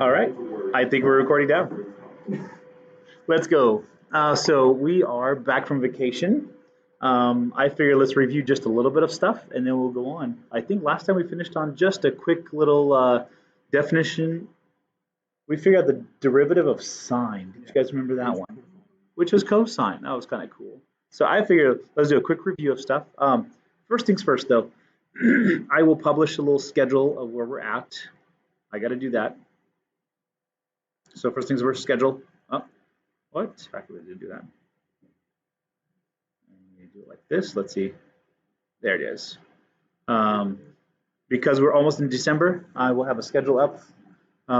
All right, I think we're recording now. Let's go. So we are back from vacation. I figure let's review just a little bit of stuff and then we'll go on. I think last time we finished on just a quick little definition. We figured out the derivative of sine. Did you guys remember that one? Which was cosine. That was kind of cool. So I figured let's do a quick review of stuff. First things first, though, I will publish a little schedule of where we're at. I got to do that. So first things first, schedule. Oh, what? I didn't do that. Let me do it like this. Let's see. There it is. Because we're almost in December, I will have a schedule up.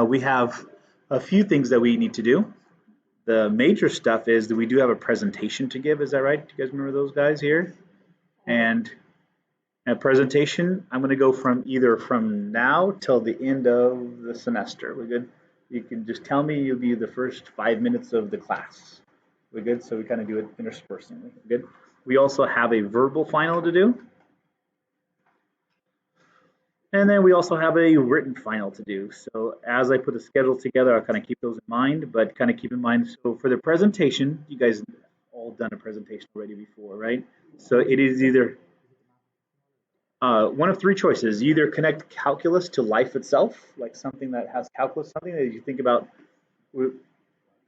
We have a few things that we need to do. The major stuff is that we do have a presentation to give. Is that right? Do you guys remember those guys here? And a presentation, I'm going to go from either from now till the end of the semester. We're good? You can just tell me you'll be the first 5 minutes of the class. We're good? So we kind of do it interspersingly. Good? We also have a verbal final to do. And then we also have a written final to do. So as I put the schedule together, I'll kind of keep those in mind, but kind of keep in mind, so for the presentation, you guys all done a presentation already before, right? So it is either one of three choices. You either connect calculus to life itself, like something that has calculus, something that you think about. For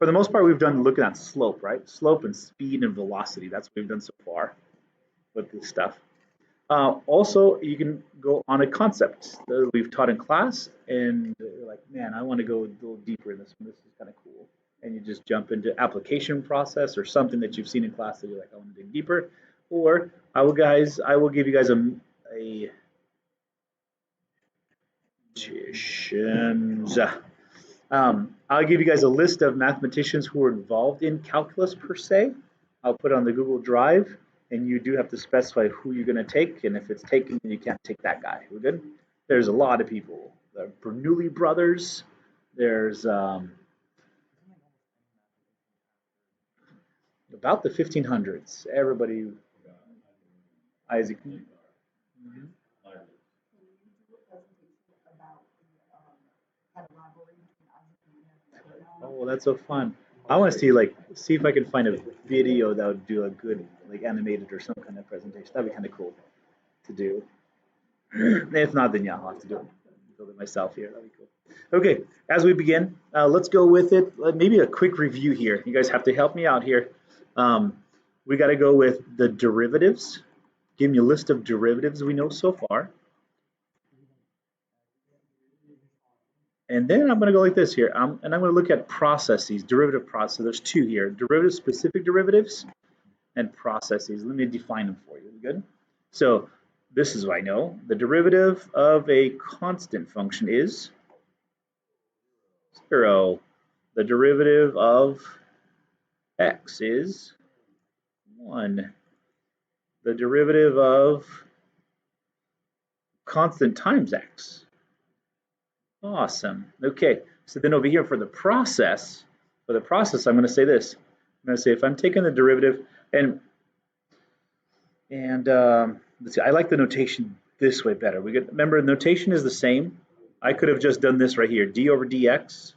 the most part, we've done looking at slope, right? Slope and speed and velocity. That's what we've done so far with this stuff. Also, you can go on a concept that we've taught in class, and you're like, man, I want to go a little deeper in this one. This is kind of cool. And you just jump into application process or something that you've seen in class that you're like, I want to dig deeper. Or I will give you guys a I'll give you guys a list of mathematicians who are involved in calculus per se. I'll put it on the Google Drive, and you do have to specify who you're going to take, and if it's taken, you can't take that guy. We're good? There's a lot of people. The Bernoulli brothers. There's about the 1500s. Everybody, Isaac. Mhm. Oh, that's so fun. I want to see if I can find a video that would do a good like animated or some kind of presentation. That'd be kind of cool to do. If not, then yeah, I'll have to build it myself here. That'd be cool. Okay, as we begin, let's go with it. Maybe a quick review here. You guys have to help me out here. We got to go with the derivatives. Give me a list of derivatives we know so far. And then I'm going to go like this here. And I'm going to look at processes, derivative process. There's two here, derivative specific derivatives and processes. Let me define them for you. Good? So this is what I know. The derivative of a constant function is 0. The derivative of x is 1. The derivative of constant times x. Awesome. Okay, so then over here for the process, I'm going to say this. I'm going to say if I'm taking the derivative, and let's see, I like the notation this way better. Remember, notation is the same. I could have just done this right here, d over dx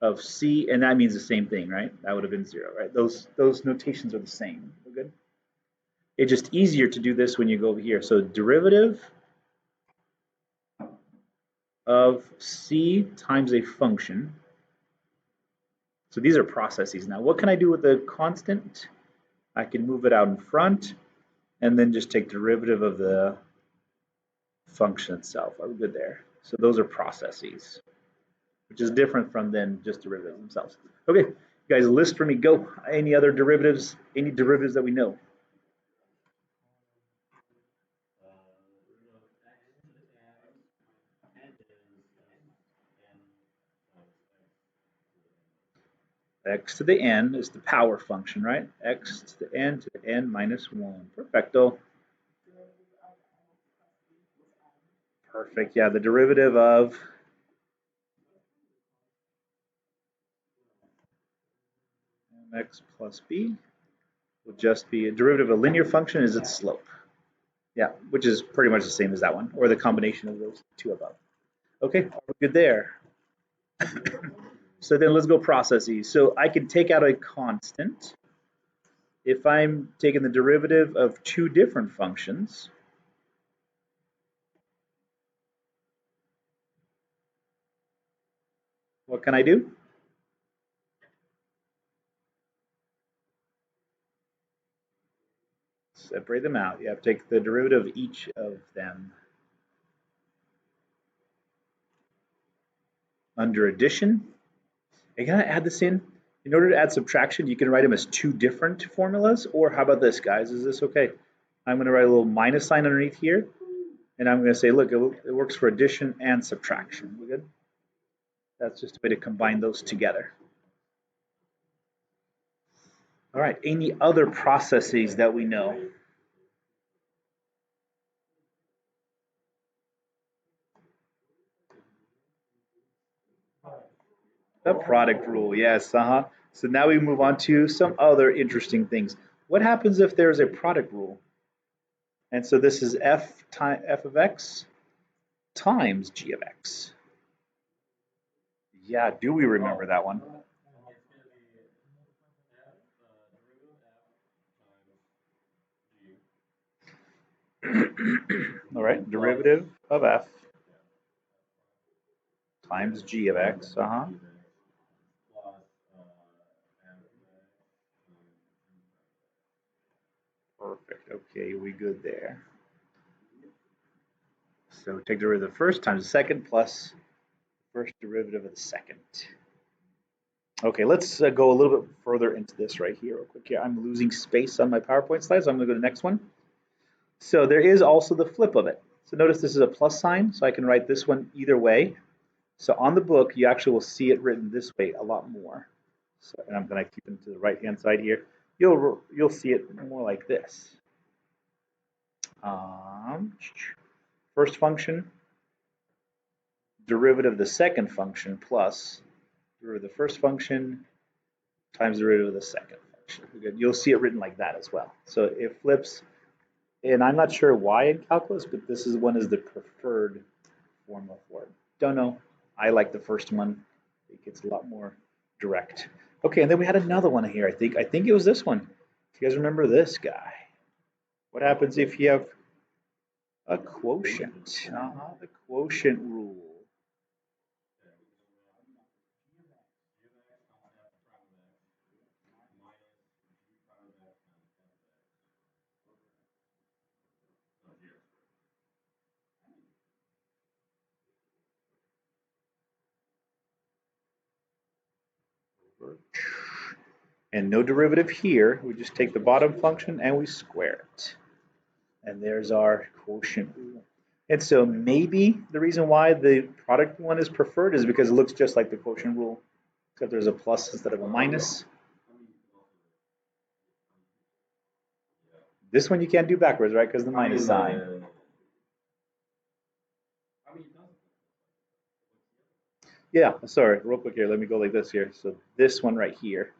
of c, and that means the same thing, right? That would have been 0, right? Those notations are the same. We're good? It's just easier to do this when you go over here. So derivative of c times a function. So these are processes. Now, what can I do with the constant? I can move it out in front and then just take derivative of the function itself. Are we good there? So those are processes, which is different from then just derivatives themselves. Okay, you guys, list for me. Go. Any other derivatives? Any derivatives that we know? X to the n is the power function, right? X to the n minus 1. Perfecto. Perfect. Yeah, the derivative of mx plus b will just be a derivative of a linear function is its slope. Yeah, which is pretty much the same as that one, or the combination of those two above. Okay, we're good there. So then let's go processes. So I can take out a constant if I'm taking the derivative of two different functions. What can I do? Separate them out. You have to take the derivative of each of them. Under addition, I gotta add this in. In order to add subtraction, you can write them as two different formulas, or how about this, guys? Is this okay? I'm gonna write a little minus sign underneath here, and I'm gonna say, look, it works for addition and subtraction. We good? That's just a way to combine those together. All right, any other processes that we know? The product rule, yes, uh-huh. So now we move on to some other interesting things. What happens if there's a product rule? And so this is f of x times g of x. Yeah, do we remember that one? All right, derivative of f times g of x, uh-huh. Perfect, okay, we good there. So take the derivative of the first times the second plus first derivative of the second. Okay, let's go a little bit further into this right here real quick. Yeah, I'm losing space on my PowerPoint slides, so I'm gonna go to the next one. So there is also the flip of it. So notice this is a plus sign, so I can write this one either way. So on the book, you actually will see it written this way a lot more. So, and I'm going to keep it to the right-hand side here. You'll see it more like this. First function, derivative of the second function plus derivative of the first function times the derivative of the second function. You'll see it written like that as well. So it flips, and I'm not sure why in calculus, but this is one is the preferred formula for it. Don't know. I like the first one. It gets a lot more direct. Okay, and then we had another one here. I think it was this one. If you guys remember this guy, what happens if you have a quotient? The quotient rule. And no derivative here. We just take the bottom function and we square it. And there's our quotient rule. And so maybe the reason why the product one is preferred is because it looks just like the quotient rule, except there's a plus instead of a minus. This one you can't do backwards, right? Because the minus sign. Yeah, sorry, real quick here. Let me go like this here. So this one right here.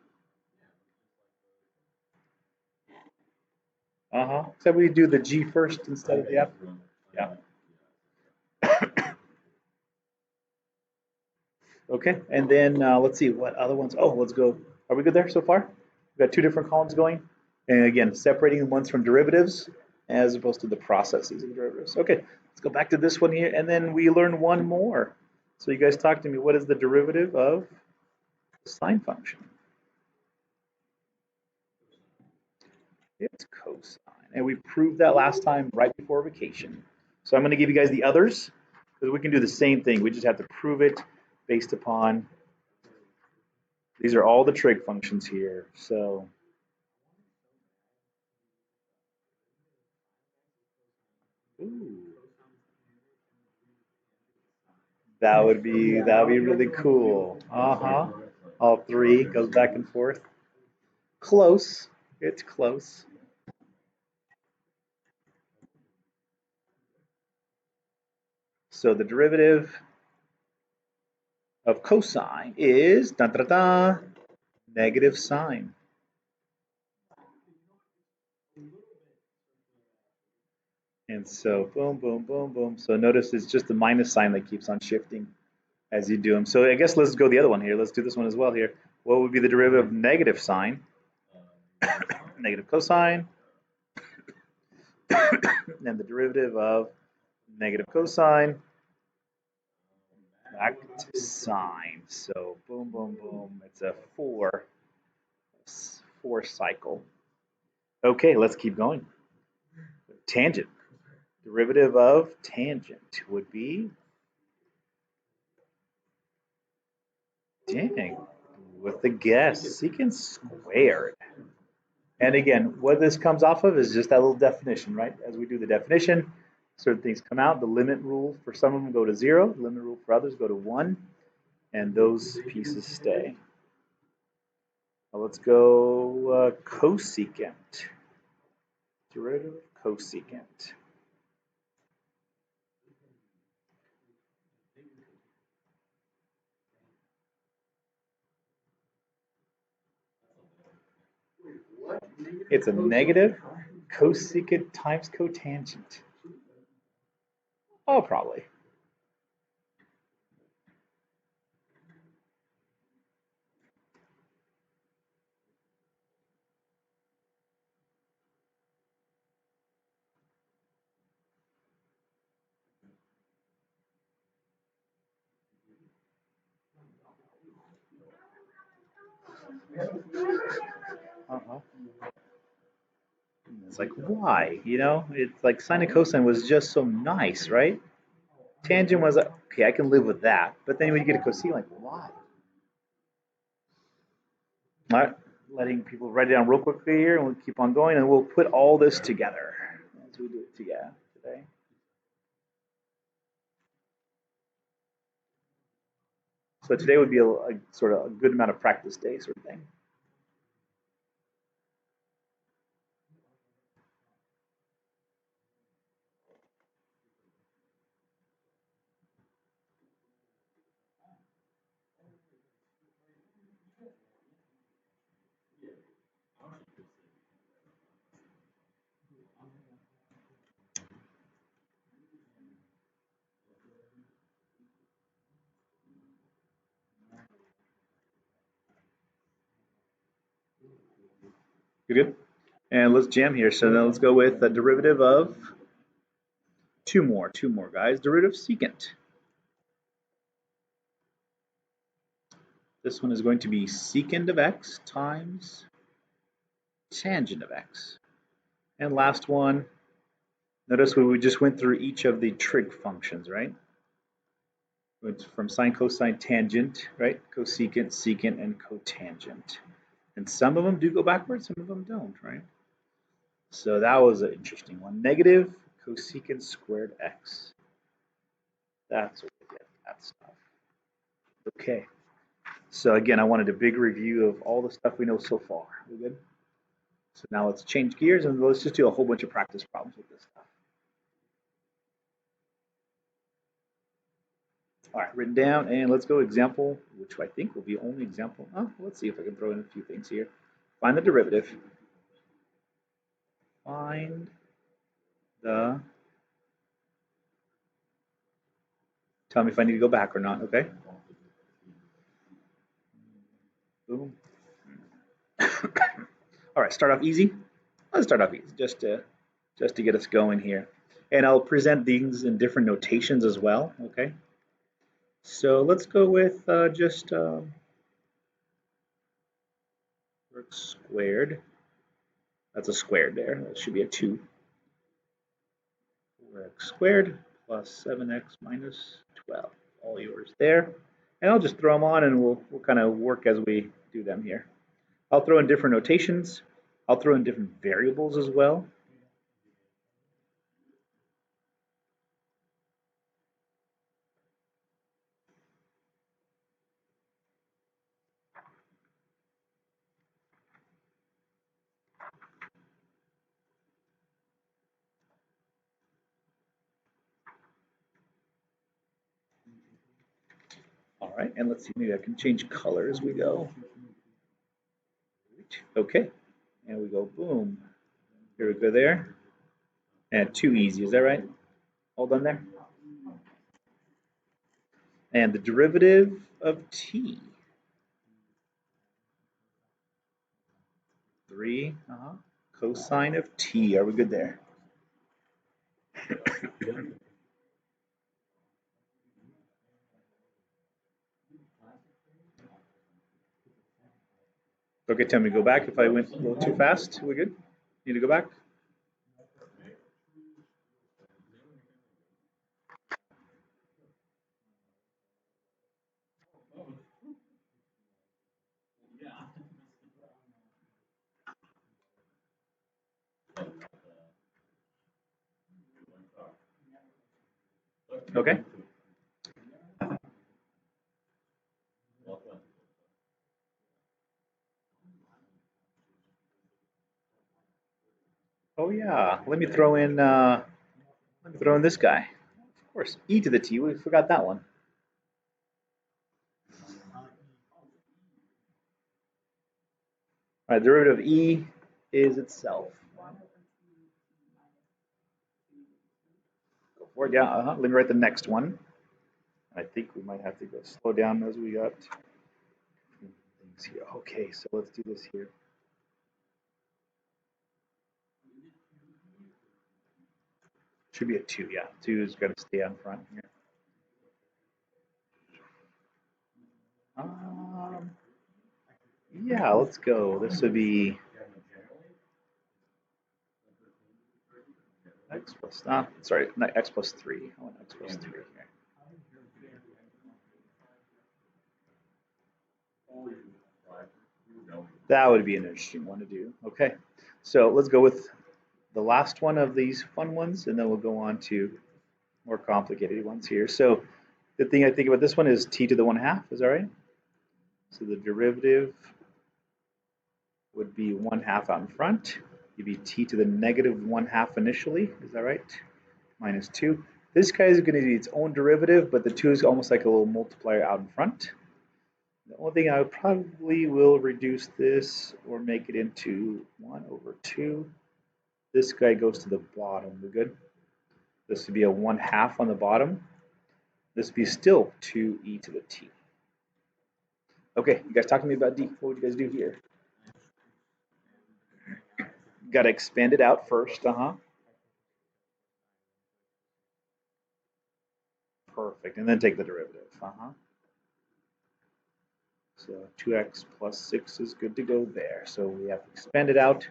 Except we do the G first instead of the F. Yeah. Okay, and then let's see what other ones. Oh, let's go. Are we good there so far? We've got two different columns going. And again, separating the ones from derivatives as opposed to the processes of derivatives. Okay, let's go back to this one here. And then we learn one more. So you guys talk to me. What is the derivative of the sine function? It's cosine. And we proved that last time right before vacation. So I'm going to give you guys the others because we can do the same thing. We just have to prove it based upon, these are all the trig functions here. So ooh, that would be really cool. All three goes back and forth. Close. It's close. So the derivative of cosine is da, da, da, negative sine. And so boom, boom, boom, boom. So notice it's just the minus sign that keeps on shifting as you do them. So I guess let's go the other one here. Let's do this one as well here. What would be the derivative of negative sine? Negative cosine. And the derivative of negative cosine back to sine. So boom, boom, boom. It's a four cycle. Okay, let's keep going. Tangent. Derivative of tangent would be, dang, with the guess, secant squared. And again, what this comes off of is just that little definition, right? As we do the definition, certain things come out. The limit rule for some of them go to 0. The limit rule for others go to 1. And those pieces stay. Now let's go cosecant. Derivative of cosecant. It's a negative cosecant times cotangent. Oh, probably. Uh-huh. It's like, why? You know, it's like sine and cosine was just so nice, right? Tangent was, okay, I can live with that. But then when you get a cosine, like, why? All right, letting people write it down real quickly here, and we'll keep on going, and we'll put all this together as we do it together today. So today would be a sort of a good amount of practice day sort of thing. You good? And let's jam here. So now let's go with the derivative of two more guys. Derivative of secant. This one is going to be secant of x times tangent of x. And last one, notice we just went through each of the trig functions, right? Went from sine, cosine, tangent, right? Cosecant, secant, and cotangent. And some of them do go backwards, some of them don't, right? So that was an interesting one. Negative cosecant squared x. That's what we get, that stuff. Okay. So again, I wanted a big review of all the stuff we know so far. We good? So now let's change gears and let's just do a whole bunch of practice problems with this stuff. All right, written down, and let's go example, which I think will be only example. Oh, let's see if I can throw in a few things here. Find the derivative. Find the, tell me if I need to go back or not, okay? Boom. All right, start off easy. Let's start off easy, just to get us going here. And I'll present these in different notations as well, okay? So let's go with just x squared. That's a squared there. That should be a 2. 4x squared plus 7x minus 12. All yours there. And I'll just throw them on and we'll kind of work as we do them here. I'll throw in different notations. I'll throw in different variables as well. All right, and let's see, maybe I can change color as we go. Okay, and we go boom. Here we go there. And too easy, is that right? All done there? And the derivative of t. 3, cosine of t. Are we good there? Okay, tell me to go back if I went a little too fast. Are we good? Need to go back? Okay. Oh yeah, let me throw in this guy. Of course, e to the t. We forgot that one. All right, derivative of e is itself. Go for it. Yeah. Let me write the next one. I think we might have to go slow down as we got things here. Okay, so let's do this here. Should be a 2, yeah. 2 is going to stay on front here. Yeah, let's go. This would be x plus, sorry, not x plus 3. I want x plus 3 here. That would be an interesting one to do. Okay, so let's go with the last one of these fun ones, and then we'll go on to more complicated ones here. So the thing I think about this one is t to the 1/2. Is that right? So the derivative would be 1/2 out in front. You'd be t to the negative 1/2 initially. Is that right? Minus 2. This guy is going to be its own derivative, but the 2 is almost like a little multiplier out in front. The only thing I would probably will reduce this or make it into 1 over 2. This guy goes to the bottom. We're good? This would be a 1/2 on the bottom. This would be still 2e to the t. Okay, you guys talk to me about d. What would you guys do here? Got to expand it out first. Perfect. And then take the derivative. So 2x plus 6 is good to go there. So we have to expand it out.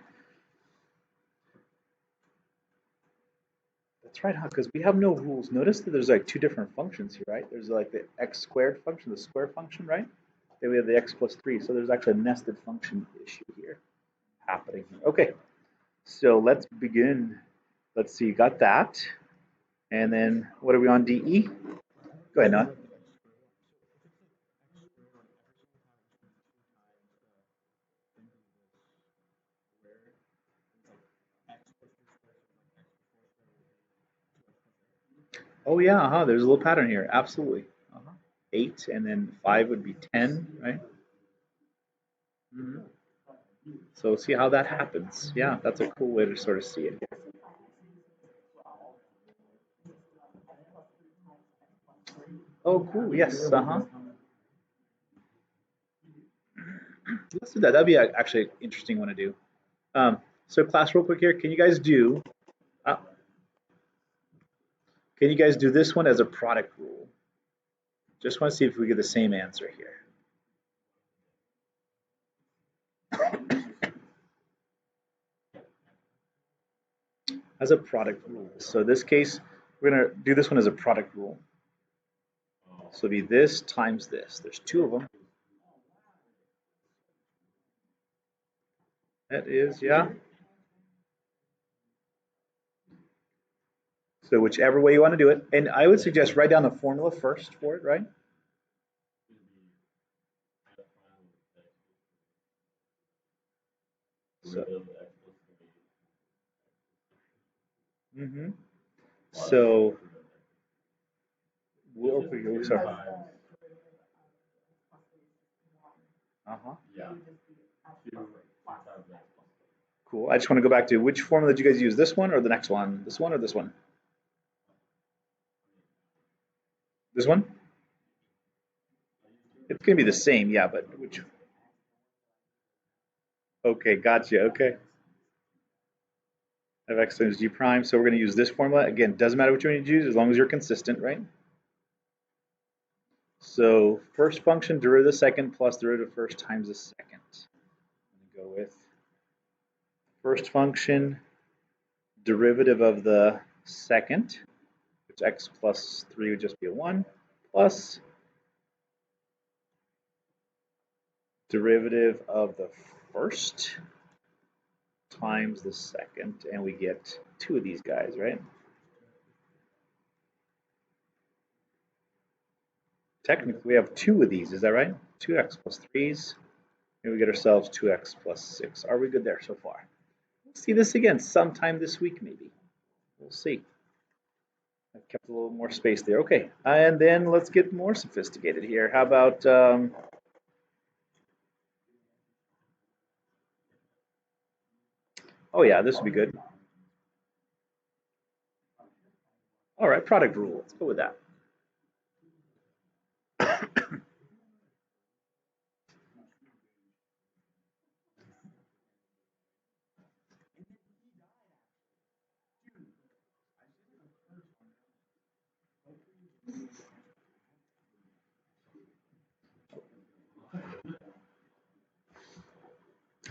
That's right, huh? Because we have no rules. Notice that there's like 2 different functions here, right? There's like the x squared function, the square function, right? Then we have the x plus 3. So there's actually a nested function issue here happening. Okay, so let's begin. Let's see, got that. And then what are we on, DE? Go ahead, Noah. Oh yeah, there's a little pattern here. Absolutely. 8 and then 5 would be 10, right? So see how that happens. Yeah, that's a cool way to sort of see it. Oh, cool. Yes. Let's do that. That'd be actually an interesting one to do. So class, real quick here, uh, can you guys do this one as a product rule? Just want to see if we get the same answer here. As a product rule. So in this case, we're going to do this one as a product rule. So it'll be this times this. There's 2 of them. That is, yeah. So whichever way you want to do it. And I would suggest write down the formula first for it, right? So, so sorry. Uh-huh. Cool. I just want to go back to which formula did you guys use? This one or the next one? This one or this one? This one? It's going to be the same, yeah, but which? Okay, gotcha. Okay. F x times g prime. So we're going to use this formula. Again, doesn't matter which one you use as long as you're consistent, right? So first function, derivative of the second plus derivative of first times the second. I'm going to go with first function, derivative of the second, which x plus 3 would just be a 1, plus derivative of the first times the second, and we get two of these guys, right? Technically, we have two of these, is that right? 2x plus 3's, and we get ourselves 2x plus 6. Are we good there so far? We'll see this again sometime this week, maybe. We'll see. I've kept a little more space there. Okay, and then let's get more sophisticated here. How about, oh yeah, this would be good. All right, product rule. Let's go with that.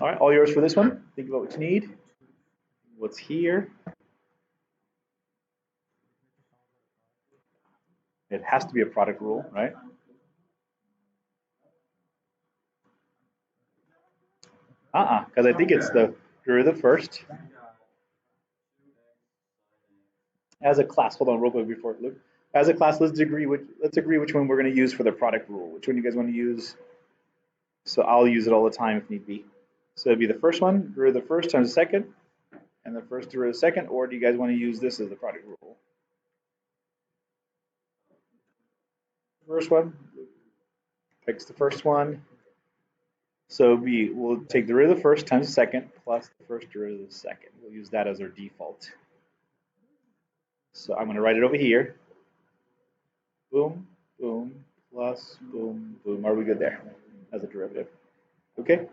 All right, all yours for this one. Think about what you need. What's here? It has to be a product rule, right? Because I think it's the derivative first. As a class, hold on real quick before Luke. As a class, let's agree which one we're going to use for the product rule. Which one you guys want to use? So I'll use it all the time if need be. So it'd be the first one, derivative first times the second, and the first derivative second, or do you guys want to use this as the product rule? First one, picks the first one. So we'll take the derivative first times the second plus the first derivative of the second. We'll use that as our default. So I'm going to write it over here. Boom, boom, plus, boom, boom. Are we good there as a derivative? Okay.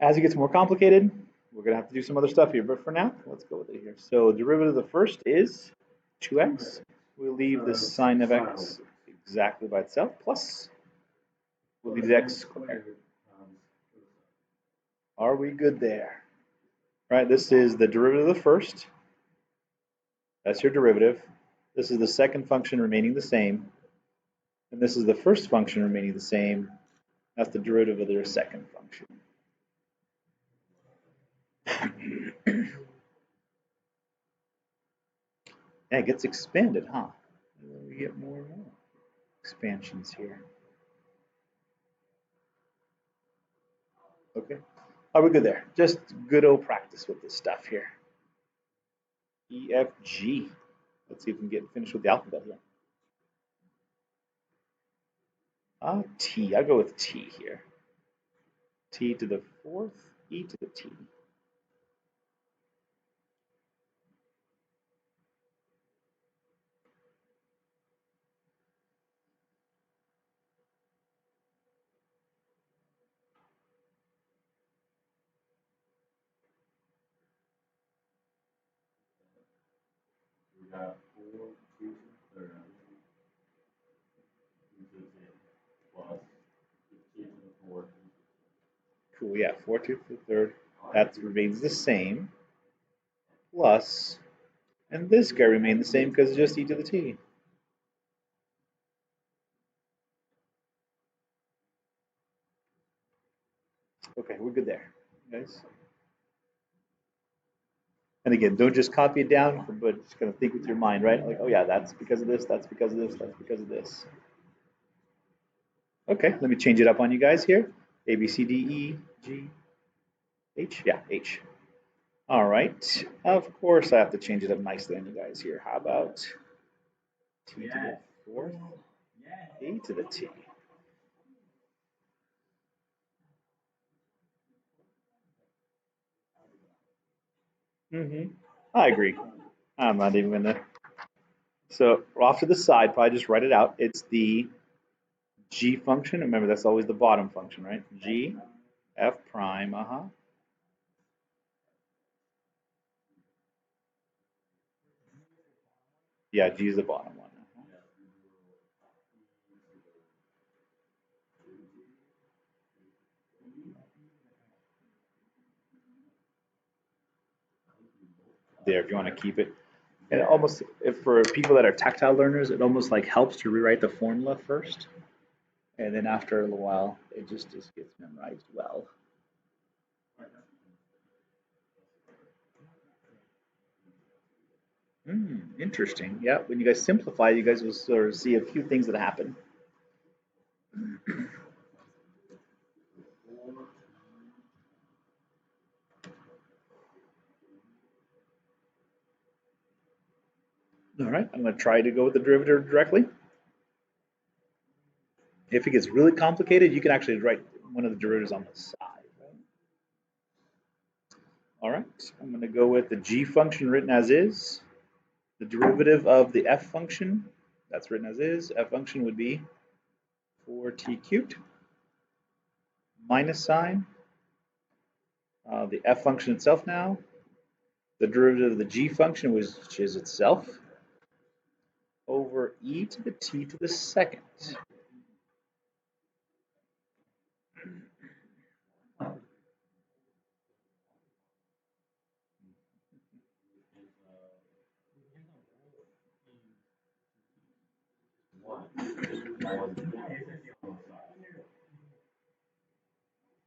As it gets more complicated, we're going to have to do some other stuff here. But for now, let's go with it here. So derivative of the first is 2x. We'll leave the sine of x exactly by itself, plus we'll leave the x squared. Are we good there? All right, this is the derivative of the first. That's your derivative. This is the second function remaining the same. And this is the first function remaining the same. That's the derivative of their second function. Yeah, it gets expanded, huh? We get more and more expansions here. Okay. Are we good there? Just good old practice with this stuff here. E, F, G. Let's see if we can get finished with the alphabet here. T. I'll go with T here. T to the fourth, E to the T. We got 4, 2 to the third, 2 to the 10, plus 15 to the fourth. Cool, yeah, 4 to the third. That remains the same. Plus, and this guy remained the same because it's just E to the T. Okay, we're good there, guys. And again, don't just copy it down, but just kind of think with your mind, right? Like, oh yeah, that's because of this, that's because of this, that's because of this. Okay, let me change it up on you guys here. A, B, C, D, E, G, H. Yeah, H. All right. Of course, I have to change it up nicely on you guys here. How about T to the fourth, A to the T. I agree. I'm not even gonna. So off to the side, probably just write it out. It's the g function. Remember, that's always the bottom function, right? G, f prime, Yeah, g is the bottom one. There, if you want to keep it. And it almost, if for people that are tactile learners, it almost like helps to rewrite the formula first. And then after a little while, it just gets memorized well. Interesting. Yeah, when you guys simplify, you guys will sort of see a few things that happen. All right, I'm going to try to go with the derivative directly. If it gets really complicated, you can actually write one of the derivatives on the side. Right? All right, I'm going to go with the g function written as is. The derivative of the f function, that's written as is. F function would be 4t cubed minus sign. The f function itself now, the derivative of the g function, which is itself, over e to the t to the second.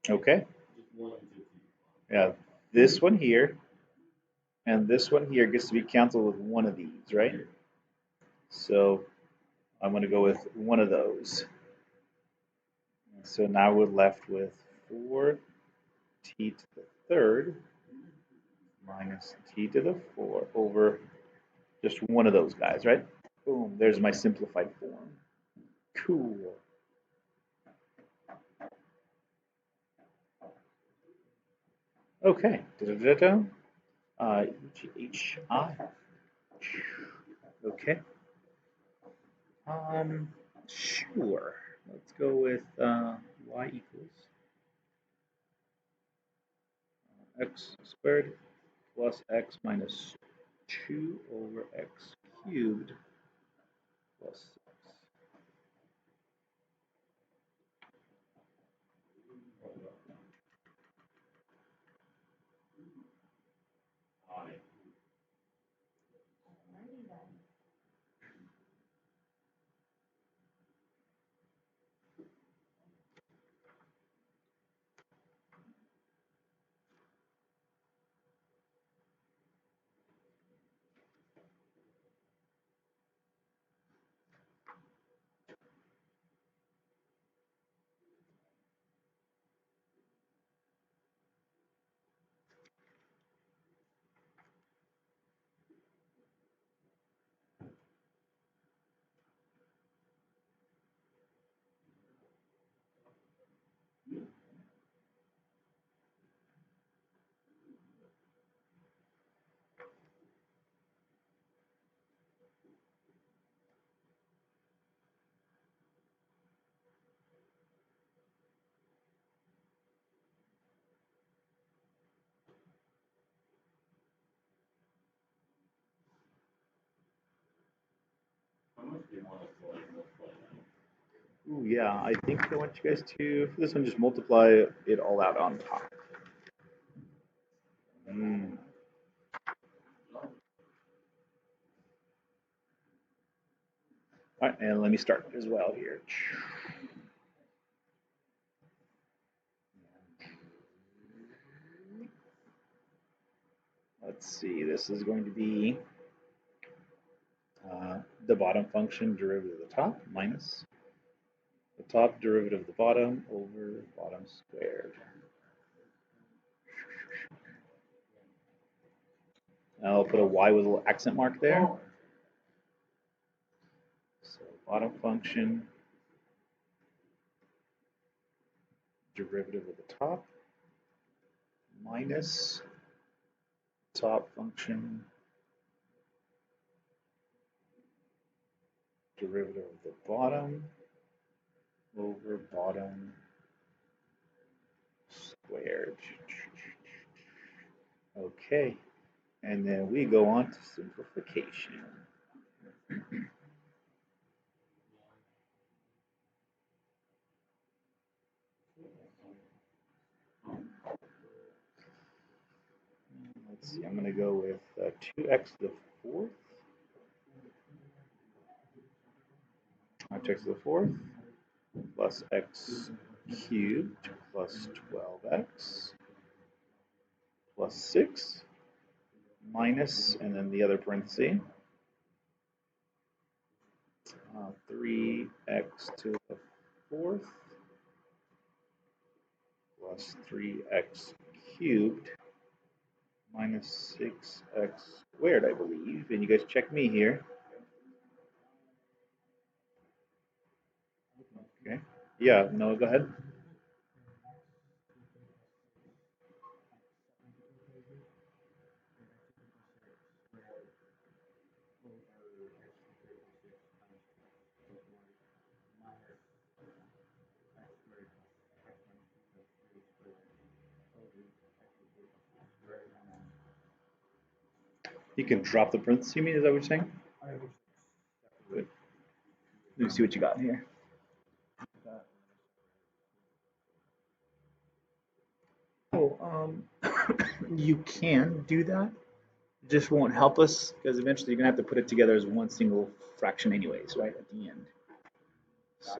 Okay. Yeah, this one here and this one here gets to be canceled with one of these, right? So I'm going to go with one of those. So now we're left with 4t to the third minus t to the 4 over just one of those guys, right? Boom, there's my simplified form. Cool. Okay. Da-da-da-da. HI. Okay. Sure. Let's go with y equals x squared plus x minus 2 over x cubed plus 6. Ooh, yeah, I think I want you guys to, for this one, just multiply it all out on top. Mm. All right, and let me start as well here. Let's see, this is going to be the bottom function derivative of the top minus the top derivative of the bottom over bottom squared. I'll put a y with a little accent mark there. So bottom function derivative of the top minus top function, derivative of the bottom over bottom squared. Okay, and then we go on to simplification. Let's see, I'm going to go with 2x to the fourth. 2x to the fourth plus x cubed plus 12x plus 6 minus, and then the other parenthesis, 3x to the fourth plus 3x cubed minus 6x squared, I believe. And you guys check me here. Okay. Yeah, no, go ahead. You can drop the parentheses, you mean? Is that what you're saying? Good. Let me see what you got here. Oh, you can do that. It just won't help us because eventually you're gonna have to put it together as one single fraction anyways, right, at the end. So,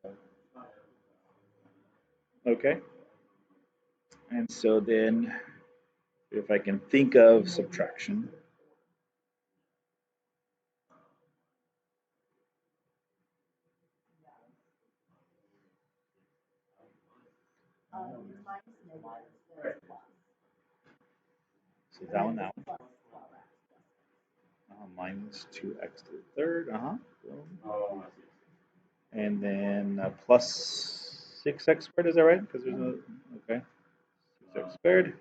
okay. And so then if I can think of subtraction, so that one, minus 2x to the third, boom. And then plus 6x squared, is that right? Because there's no, okay. 6x squared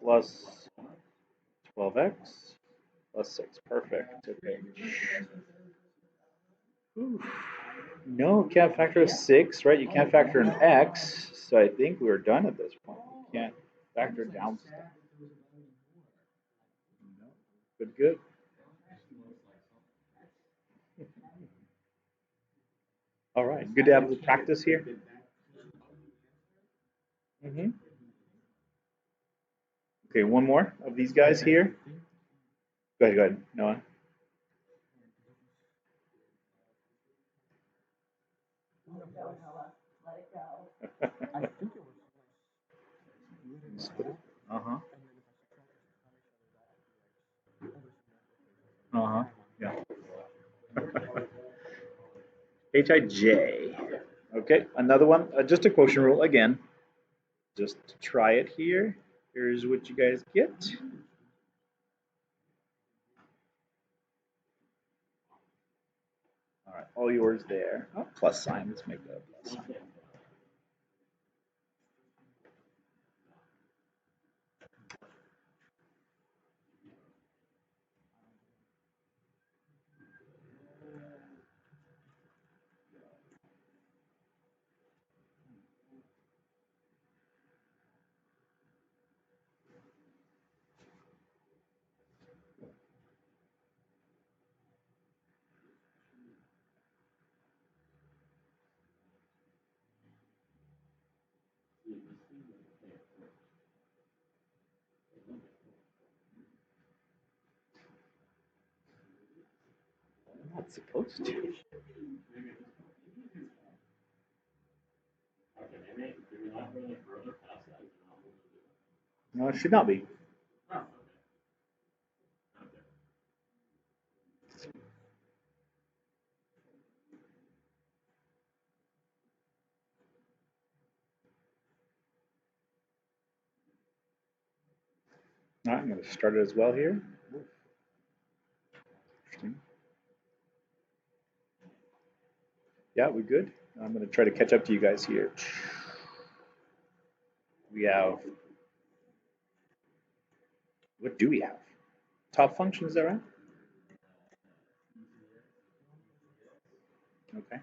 plus 12x plus 6, perfect, okay. Oof. No, can't factor a 6, right? You can't factor an x, so I think we're done at this point. You can't factor down stuff. No. Good, good. All right, good to have the practice here. Mm-hmm. Okay, one more of these guys here. Go ahead, Noah. Uh-huh. Uh-huh. Yeah. Hij. Okay, another one. Just a quotient rule again. Just to try it here. Here's what you guys get. All right, all yours there. Oh, plus sign. Let's make that a plus sign. I'm not supposed to. No, it should not be. All right, I'm going to start it as well here. Interesting. Yeah, we good? I'm going to try to catch up to you guys here. We have What do we have? Top function, is that right? Okay.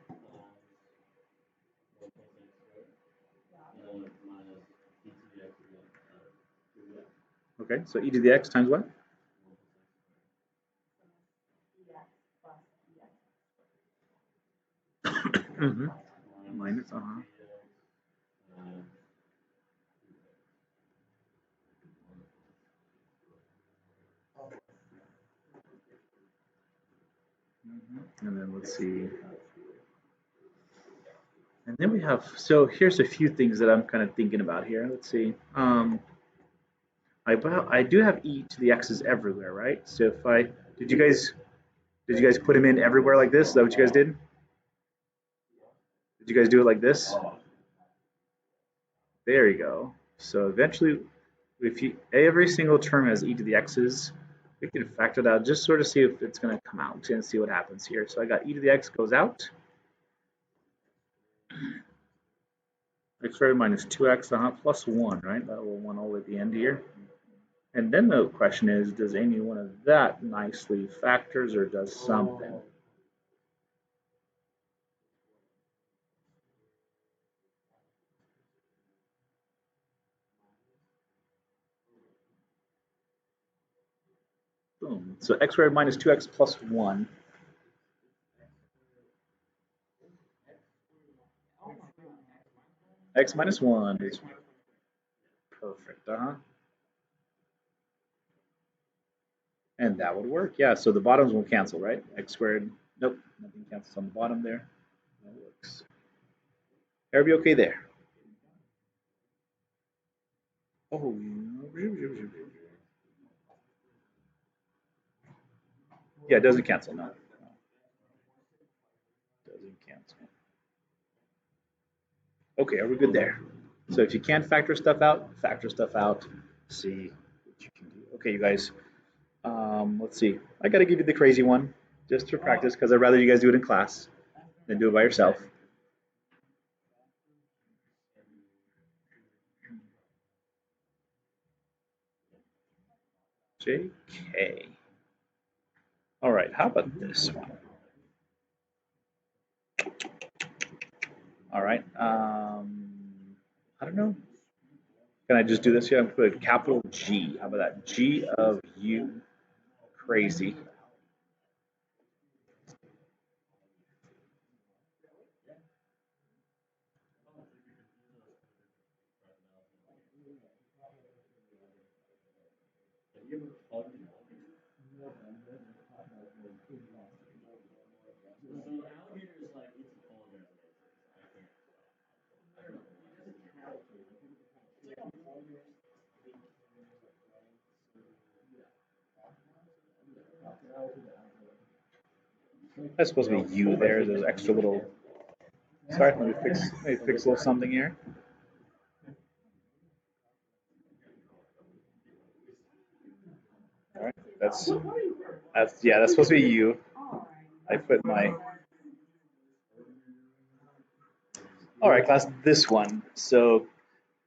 Okay, so e to the x times what? Mm-hmm. Minus, And then let's see. And then we have, so here's a few things that I'm kind of thinking about here. Let's see. I do have e to the x's everywhere, right? So if I, did you guys put them in everywhere like this? Is that what you guys did? Did you guys do it like this? There you go. So eventually, if you every single term has e to the x's, we can factor that out, just sort of see if it's going to come out and see what happens here. So I got e to the x goes out. X squared minus 2x plus 1, right? That will 1 all the way at the end here. And then the question is, does any one of that nicely factors or does something? Boom. So x squared minus 2x plus 1. X minus 1 is perfect. And that would work. Yeah, so the bottoms will cancel, right? X squared. Nope, nothing cancels on the bottom there. That works. Everybody okay there? Oh, yeah, it doesn't cancel. No, doesn't cancel. Okay, are we good there? So if you can't factor stuff out, see what you can do. Okay, you guys, let's see. I got to give you the crazy one just for practice because I'd rather you guys do it in class than do it by yourself. JK. All right, how about this one? All right, I don't know. Can I just do this here? I'm going to put a capital G. How about that? G of U. Crazy. That's supposed to be U there. There's extra little. Sorry, let me fix a little something here. All right, that's yeah, that's supposed to be U. I put my. All right, class, this one. So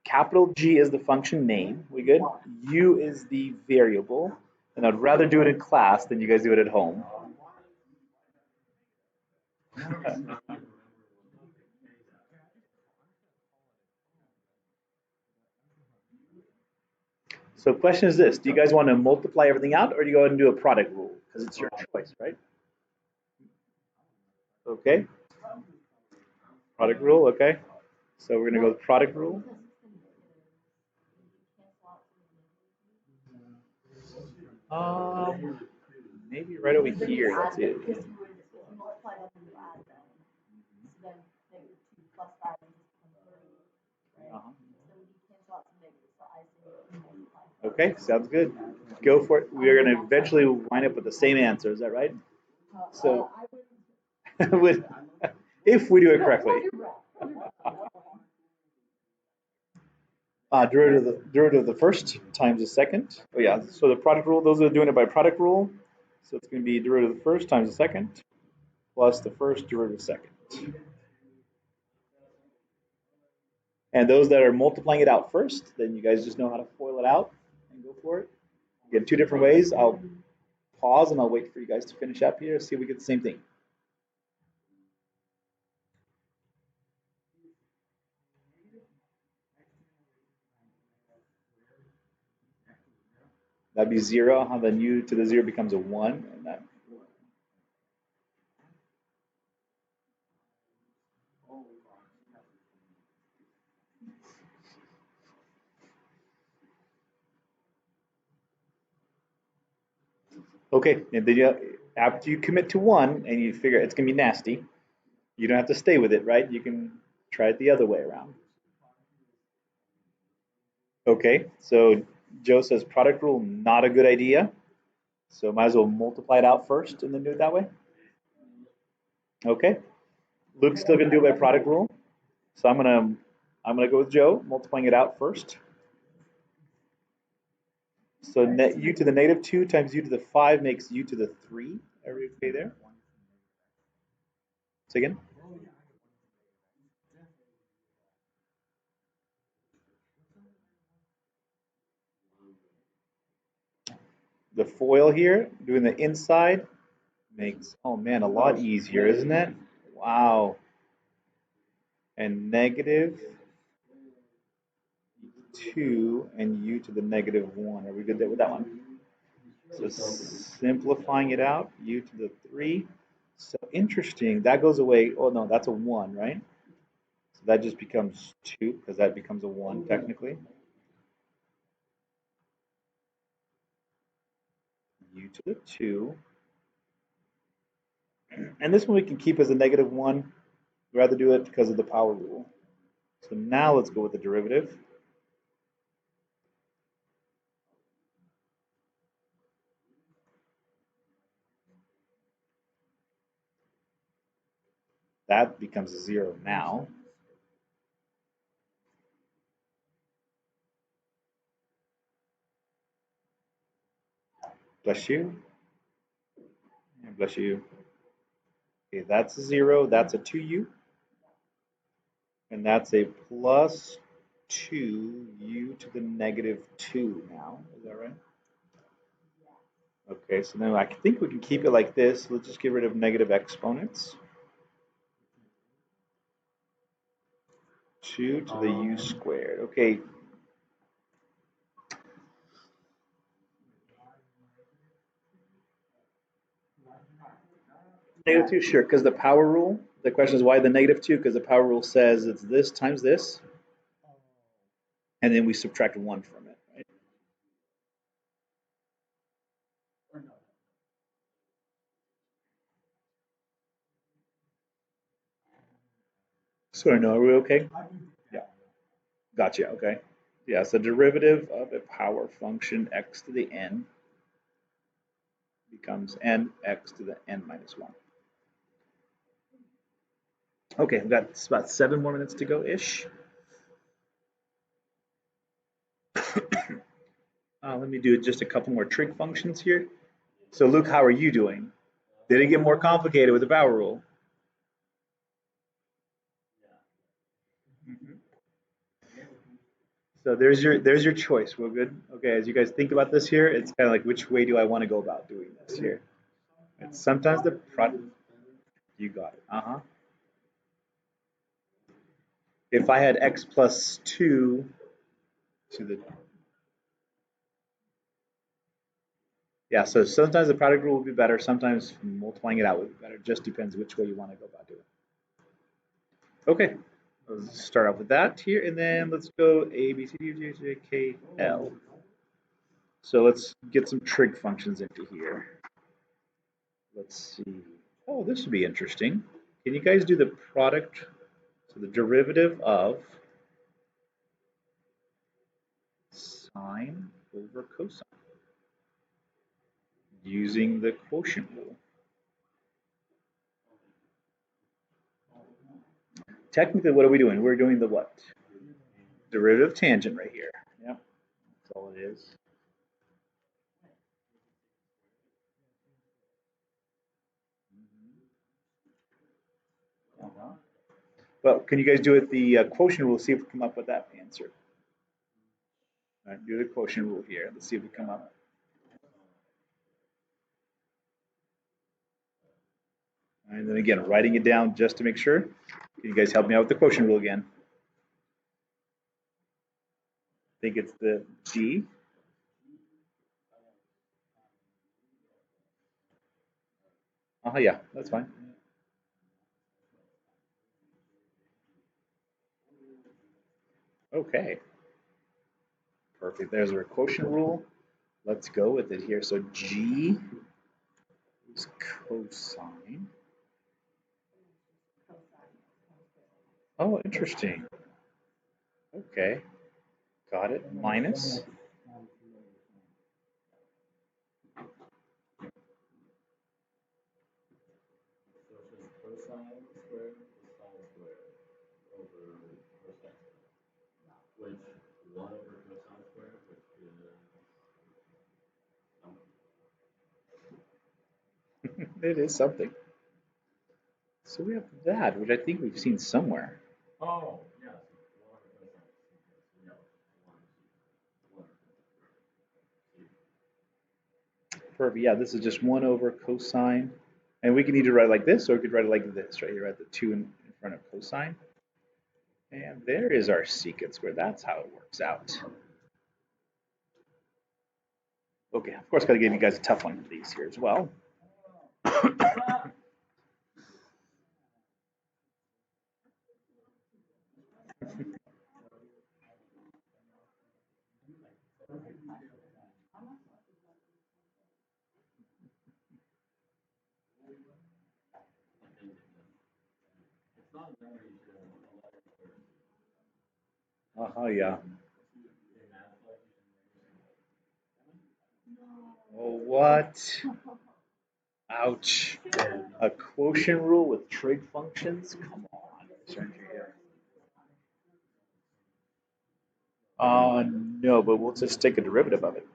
capital G is the function name. We good? U is the variable, and I'd rather do it in class than you guys do it at home. So question is this, do you guys want to multiply everything out or do you go ahead and do a product rule? Because it's your choice, right? Okay. Product rule, okay. So we're going to go with product rule. Maybe right over here, that's it. Uh-huh. Okay, sounds good. Go for it. We are going to eventually wind up with the same answer. Is that right? So, if we do it correctly. Derivative of the first times the second. Oh yeah, so the product rule, those are doing it by product rule. So it's going to be derivative of the first times the second plus the first derivative of the second. And those that are multiplying it out first, then you guys just know how to FOIL it out and go for it. Again, two different ways. I'll pause and I'll wait for you guys to finish up here. See if we get the same thing. That'd be 0. How then u to the 0 becomes a 1, and that. Okay, and then after you commit to 1 and you figure it's gonna be nasty, you don't have to stay with it, right? You can try it the other way around. Okay, so Joe says product rule, not a good idea. So might as well multiply it out first and then do it that way. Okay, Luke's still gonna do it by product rule. So I'm gonna go with Joe, multiplying it out first. So net u to the negative 2 times u to the 5 makes u to the 3. Everybody okay there? Say again? The FOIL here, doing the inside, makes, oh man, a lot easier, isn't it? Wow. And negative 2 and u to the negative 1. Are we good there with that one? So simplifying it out, u to the 3. So interesting, that goes away. Oh no, that's a 1, right? So that just becomes 2 because that becomes a 1 technically. U to the 2. And this one we can keep as a negative 1. I'd rather do it because of the power rule. So now let's go with the derivative. That becomes 0 now. Bless you. And bless you. Okay, that's a 0. That's a 2u. And that's a plus 2u to the negative 2 now. Is that right? Okay, so now I think we can keep it like this. Let's just get rid of negative exponents. 2 to the u squared. Okay. Negative 2, sure, because the power rule. The question is why the negative 2? Because the power rule says it's this times this. And then we subtract 1 from it, right? So no, are we okay? Yeah, gotcha, okay. Yeah, so derivative of a power function x to the n becomes nx to the n minus 1. Okay, we've got about 7 more minutes to go-ish. Let me do just a couple more trig functions here. So Luke, how are you doing? Did it get more complicated with the power rule? Mhm. So there's your choice. We're good. Okay, as you guys think about this here, it's kind of like which way do I want to go about doing this here? And sometimes the product, you got it. Uh-huh. If I had x plus 2 to the, yeah, so sometimes the product rule would be better. Sometimes multiplying it out would be better. Just depends which way you want to go about doing it. Okay, let's start off with that here, and then let's go A, B, C, D, E, F, G, H, I, K, L. So let's get some trig functions into here. Let's see. Oh, this would be interesting. Can you guys do the product, so the derivative of sine over cosine using the quotient rule? Technically, what are we doing? We're doing the what? Derivative tangent right here. Yep, that's all it is. Uh-huh. But can you guys do it the quotient rule? See if we come up with that answer. All right, do the quotient rule here. Let's see if we come up. And then again, writing it down just to make sure. Can you guys help me out with the quotient rule again? I think it's the G. Yeah, that's fine. Okay. Perfect. There's our quotient rule. Let's go with it here. So G is cosine. Oh, interesting. Okay. Got it. Minus. It is something. So we have that, which I think we've seen somewhere. Oh, yes. Perfect. Yeah, this is just 1 over cosine. And we can either write it like this, or we could write it like this, right? You write the 2 in front of cosine. And there is our secant squared. That's how it works out. Okay, of course, got to give you guys a tough one for these here as well. Yeah. Oh, what? Ouch. A quotient rule with trig functions? Come on. No, but we'll just take a derivative of it.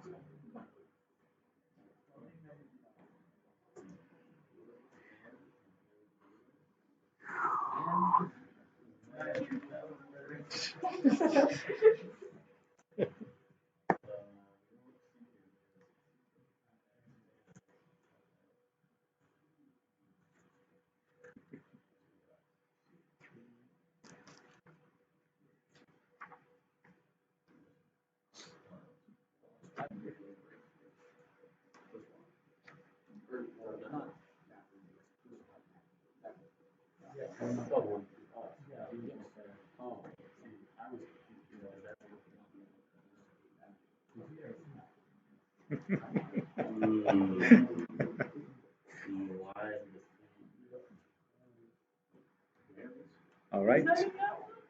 All right.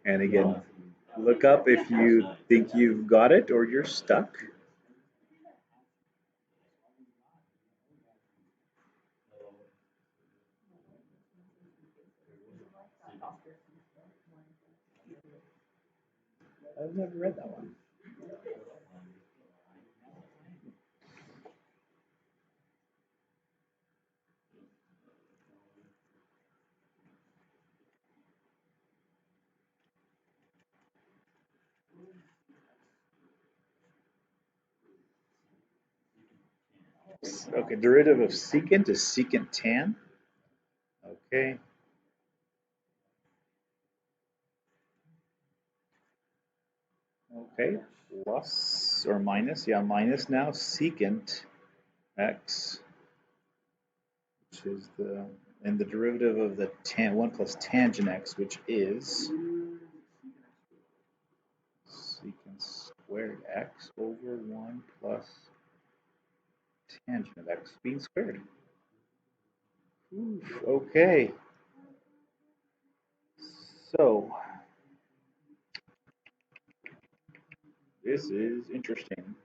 And again, look up if you think you've got it or you're stuck. I've never read that one. Okay, derivative of secant is secant tan. Okay. Okay, plus or minus, yeah, minus now secant x, which is and the derivative of the 1 plus tangent x, which is secant squared x over 1 plus tangent of x being squared. Oof, okay. So, this is interesting.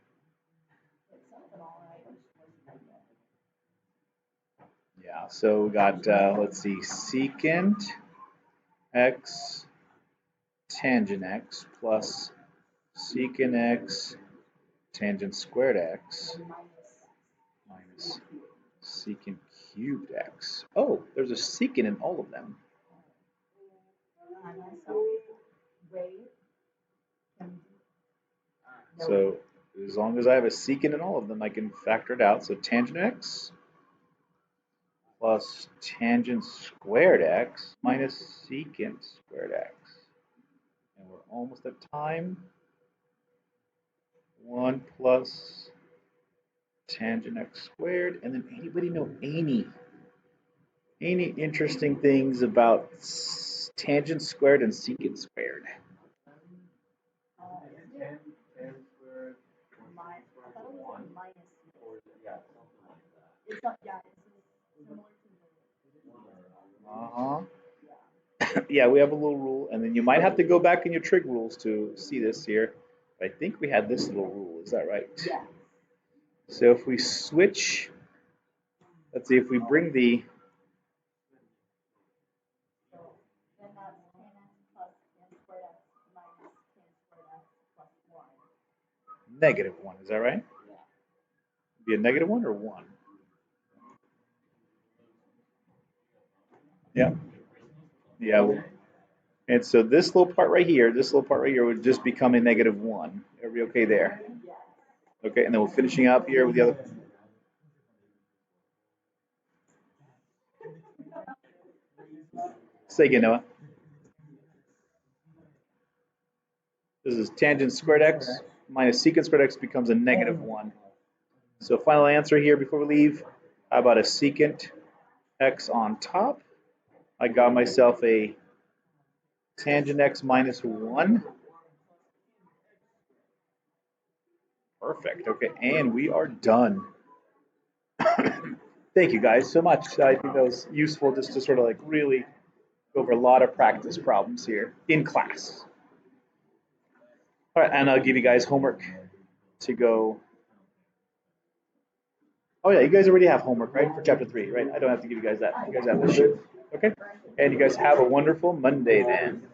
Yeah, so we got, let's see, secant x tangent x plus secant x tangent squared x minus secant cubed x. Oh, there's a secant in all of them. So as long as I have a secant in all of them, I can factor it out. So tangent x plus tangent squared x minus secant squared x. And we're almost at time. 1 plus tangent x squared. And then anybody know any interesting things about tangent squared and secant squared? Tan squared, one, or is it, yeah, something like that. Uh-huh. Yeah, we have a little rule, and then you might have to go back in your trig rules to see this here. I think we had this little rule, is that right? Yeah. So if we switch, let's see, if we bring the -1, is that right? Be a -1 or 1? Yeah. Yeah. And so this little part right here, would just become a -1. Are we okay there? Okay, and then we're finishing up here with the other. Say again, Noah. This is tangent squared x minus secant squared x becomes a -1. So final answer here before we leave, how about a secant x on top? I got myself a tangent x minus 1. Perfect. Okay, and we are done. Thank you guys so much. I think that was useful just to sort of like really go over a lot of practice problems here in class. All right, and I'll give you guys homework to go. Oh yeah, you guys already have homework, right, for chapter 3, right? I don't have to give you guys that. You guys have this shit. Okay? And you guys have a wonderful Monday then.